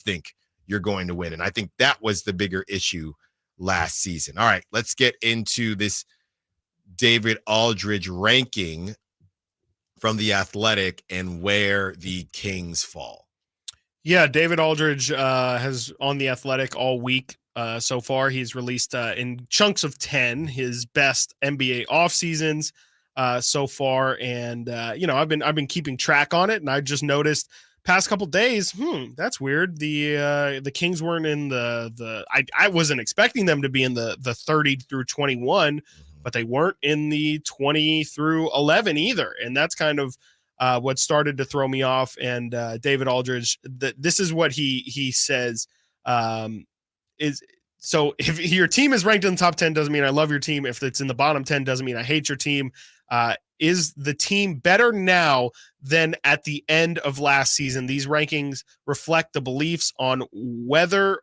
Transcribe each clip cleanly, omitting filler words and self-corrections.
think you're going to win. And I think that was the bigger issue last season. All right, let's get into this David Aldridge ranking from The Athletic and where the Kings fall. Yeah, David Aldridge has on The Athletic all week so far. He's released in chunks of 10 his best NBA off seasons so far, and I've been keeping track on it, and I just noticed past couple days, that's weird. The Kings weren't in I wasn't expecting them to be in the 30 through 21, but they weren't in the 20 through 11 either, and that's kind of what started to throw me off. And David Aldridge, this is what he says, is so if your team is ranked in the top 10 doesn't mean I love your team. If it's in the bottom 10 doesn't mean I hate your team. Is the team better now than at the end of last season? These rankings reflect the beliefs on whether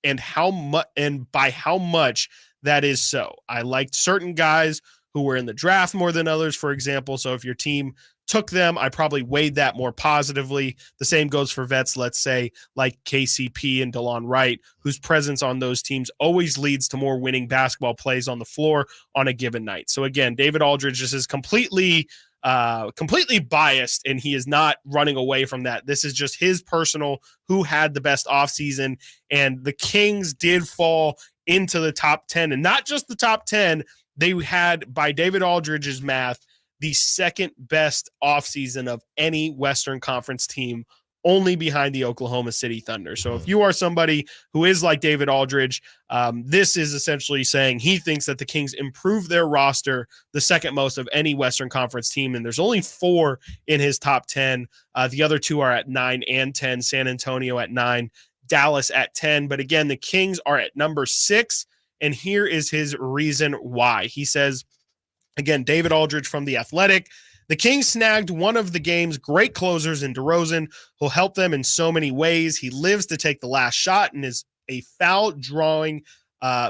and how much and by how much that is so. I liked certain guys who were in the draft more than others, for example. So if your team took them, I probably weighed that more positively. The same goes for vets, let's say, like KCP and DeLon Wright, whose presence on those teams always leads to more winning basketball plays on the floor on a given night. So again, David Aldridge just is completely biased, and he is not running away from that. This is just his personal who had the best offseason, and the Kings did fall into the top 10, and not just the top 10. They had, by David Aldridge's math, the second best offseason of any Western Conference team, only behind the Oklahoma City Thunder. So if you are somebody who is like David Aldridge, this is essentially saying he thinks that the Kings improved their roster the second most of any Western Conference team, and there's only 4 in his top 10. The other 2 are at 9 and 10, San Antonio at 9, Dallas at 10. But again, the Kings are at number 6, and here is his reason why. He says, again, David Aldridge from The Athletic, the Kings snagged one of the game's great closers in DeRozan, who'll help them in so many ways. He lives to take the last shot and is a foul drawing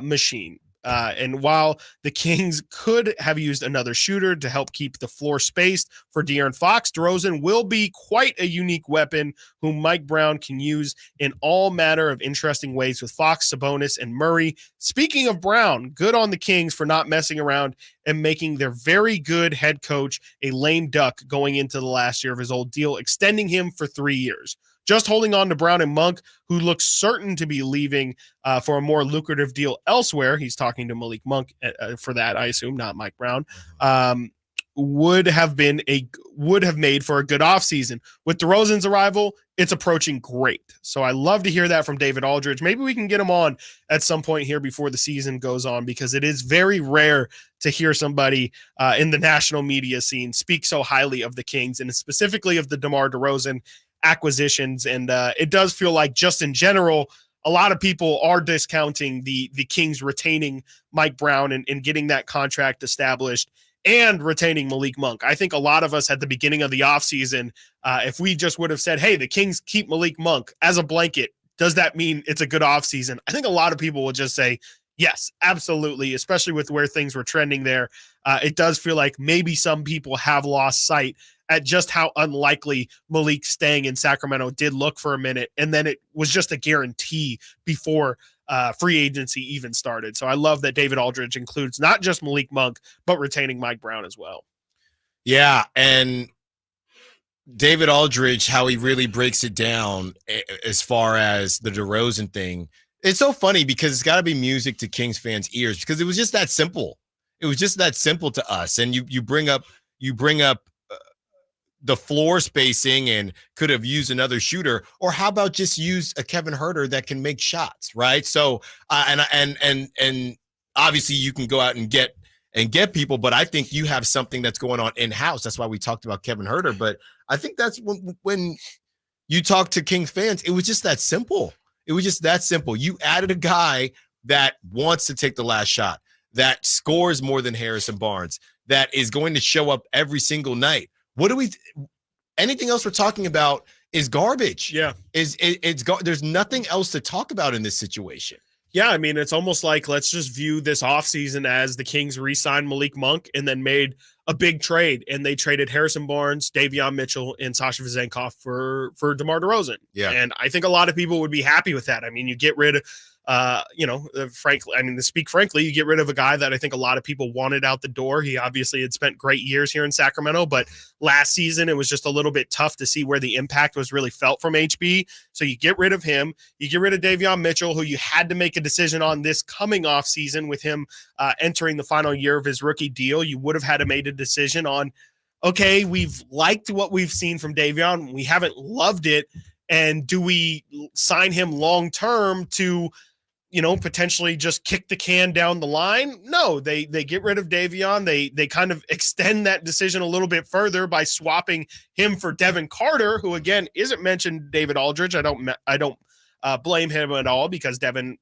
machine. And while the Kings could have used another shooter to help keep the floor spaced for De'Aaron Fox, DeRozan will be quite a unique weapon whom Mike Brown can use in all manner of interesting ways with Fox, Sabonis, and Murray. Speaking of Brown, good on the Kings for not messing around and making their very good head coach a lame duck going into the last year of his old deal, extending him for 3 years. Just holding on to Brown and Monk, who looks certain to be leaving for a more lucrative deal elsewhere. He's talking to Malik Monk for that, I assume, not Mike Brown. Would have made for a good offseason. With DeRozan's arrival, it's approaching great. So I love to hear that from David Aldridge. Maybe we can get him on at some point here before the season goes on, because it is very rare to hear somebody in the national media scene speak so highly of the Kings, and specifically of the Demar Derozan acquisitions. And it does feel like, just in general, a lot of people are discounting the Kings retaining Mike Brown and getting that contract established and retaining Malik Monk. I think a lot of us at the beginning of the offseason, if we just would have said, hey, the Kings keep Malik Monk as a blanket, does that mean it's a good offseason? I think a lot of people will just say, yes, absolutely, especially with where things were trending there. It does feel like maybe some people have lost sight at just how unlikely Malik staying in Sacramento did look for a minute, and then it was just a guarantee before free agency even started. So I love that David Aldridge includes not just Malik Monk, but retaining Mike Brown as well. Yeah, and David Aldridge, how he really breaks it down as far as the DeRozan thing. It's so funny because it's got to be music to Kings fans' ears, because it was just that simple. It was just that simple to us. And you bring up the floor spacing and could have used another shooter, or how about just use a Kevin Huerter that can make shots, right? So and obviously you can go out and get people, but I think you have something that's going on in-house. That's why we talked about Kevin Huerter. But I think that's when you talk to Kings fans, it was just that simple. It was just that simple. You added a guy that wants to take the last shot, that scores more than Harrison Barnes, that is going to show up every single night. Anything else we're talking about is garbage. Yeah. There's nothing else to talk about in this situation. Yeah, I mean, it's almost like, let's just view this offseason as the Kings re-signed Malik Monk and then made a big trade, and they traded Harrison Barnes, Davion Mitchell, and Sasha Vezenkov for DeMar DeRozan. Yeah. And I think a lot of people would be happy with that. I mean, you get rid of, frankly, I mean, to speak frankly, you get rid of a guy that I think a lot of people wanted out the door. He obviously had spent great years here in Sacramento, but last season it was just a little bit tough to see where the impact was really felt from HB. So you get rid of him. You get rid of Davion Mitchell, who you had to make a decision on this coming off season with him entering the final year of his rookie deal. You would have had to make a decision on, okay, we've liked what we've seen from Davion. We haven't loved it. And do we sign him long-term to, potentially just kick the can down the line? No, they get rid of Davion. They kind of extend that decision a little bit further by swapping him for Devin Carter, who again isn't mentioned David Aldridge. I don't blame him at all, because Devin,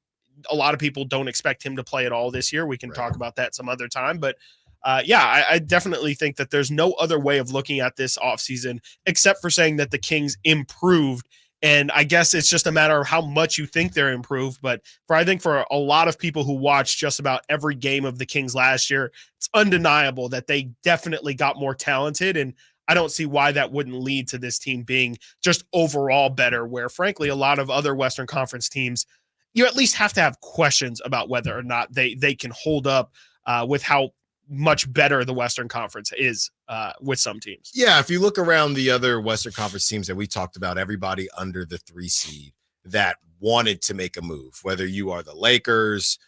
a lot of people don't expect him to play at all this year. We can talk about that some other time, but I definitely think that there's no other way of looking at this offseason except for saying that the Kings improved. And I guess it's just a matter of how much you think they're improved. But I think for a lot of people who watched just about every game of the Kings last year, it's undeniable that they definitely got more talented. And I don't see why that wouldn't lead to this team being just overall better, where frankly, a lot of other Western Conference teams, you at least have to have questions about whether or not they can hold up with how much better the Western Conference is with some teams. Yeah, if you look around the other Western Conference teams that we talked about, everybody under the 3 seed that wanted to make a move, whether you are the Lakers,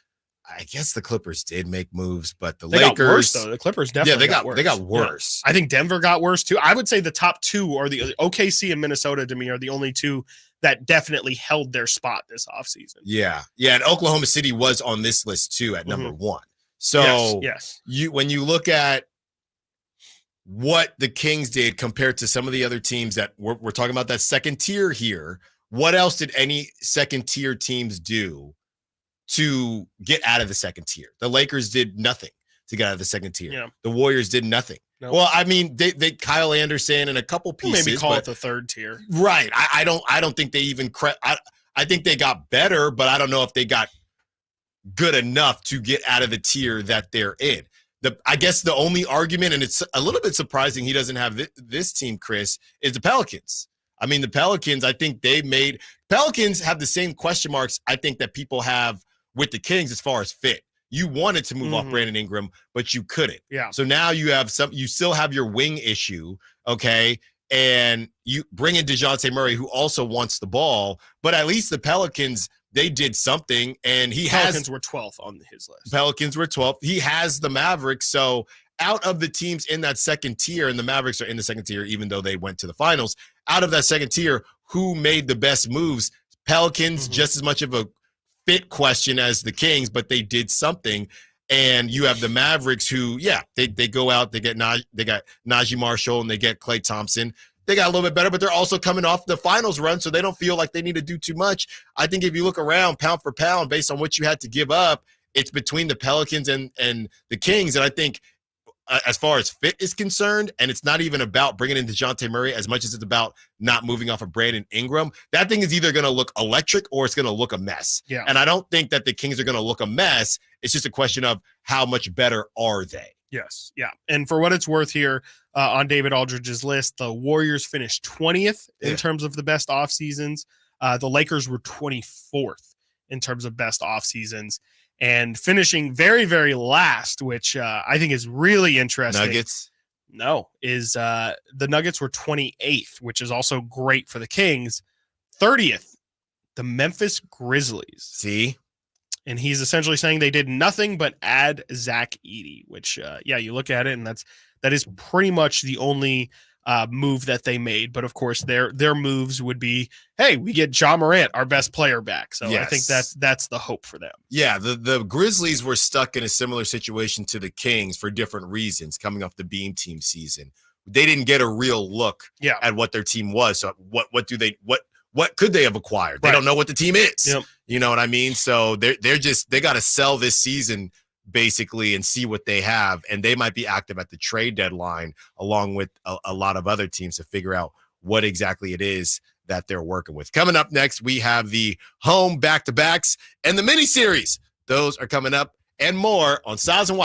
I guess the Clippers did make moves, but they Lakers got worse, though. The Clippers definitely they got worse. Yeah. I think Denver got worse too. I would say the top 2 are the OKC and Minnesota to me are the only 2 that definitely held their spot this offseason. Yeah. And Oklahoma City was on this list too at number 1. So yes. When you look at what the Kings did compared to some of the other teams that we're talking about, that second tier here, what else did any second tier teams do to get out of the second tier? The Lakers did nothing to get out of the second tier. Yeah. The Warriors did nothing. Nope. Well, I mean, they Kyle Anderson and a couple pieces. Maybe call it the third tier. Right. I don't think they even I think they got better, but I don't know if they got good enough to get out of the tier that they're in. I guess the only argument, and it's a little bit surprising he doesn't have this team, Chris, is the Pelicans. I mean, the Pelicans, I think Pelicans have the same question marks I think that people have with the Kings as far as fit. You wanted to move off Brandon Ingram, but you couldn't. Yeah. So now you still have your wing issue, okay? And you bring in DeJounte Murray, who also wants the ball, but at least the Pelicans, they did something, and Pelicans were 12th on his list. Pelicans were 12th. He has the Mavericks. So out of the teams in that second tier, and the Mavericks are in the second tier, even though they went to the finals, out of that second tier, who made the best moves? Pelicans, just as much of a fit question as the Kings, but they did something. And you have the Mavericks who, they go out, they got Najee Marshall, and they get Klay Thompson. They got a little bit better, but they're also coming off the finals run, so they don't feel like they need to do too much. I think if you look around pound for pound, based on what you had to give up, it's between the Pelicans and the Kings. And I think as far as fit is concerned, and it's not even about bringing in DeJounte Murray as much as it's about not moving off of Brandon Ingram, that thing is either going to look electric or it's going to look a mess. Yeah. And I don't think that the Kings are going to look a mess. It's just a question of how much better are they? Yes. Yeah. And for what it's worth here on David Aldridge's list, the Warriors finished 20th in terms of the best off seasons. The Lakers were 24th in terms of best off seasons, and finishing very, very last, which I think is really interesting. Nuggets. No, is the Nuggets were 28th, which is also great for the Kings. 30th, the Memphis Grizzlies. See? And he's essentially saying they did nothing but add Zach Edey, which, you look at it, and that is pretty much the only move that they made. But of course, their moves would be, hey, we get Ja Morant, our best player, back. So I think that's the hope for them. Yeah, the Grizzlies were stuck in a similar situation to the Kings for different reasons coming off the Beam Team season. They didn't get a real look at what their team was. So what could they have acquired? They don't know what the team is. Yep. You know what I mean? So they got to sell this season basically and see what they have. And they might be active at the trade deadline along with a lot of other teams to figure out what exactly it is that they're working with. Coming up next, we have the home back-to-backs and the mini series. Those are coming up and more on Styles and Wise.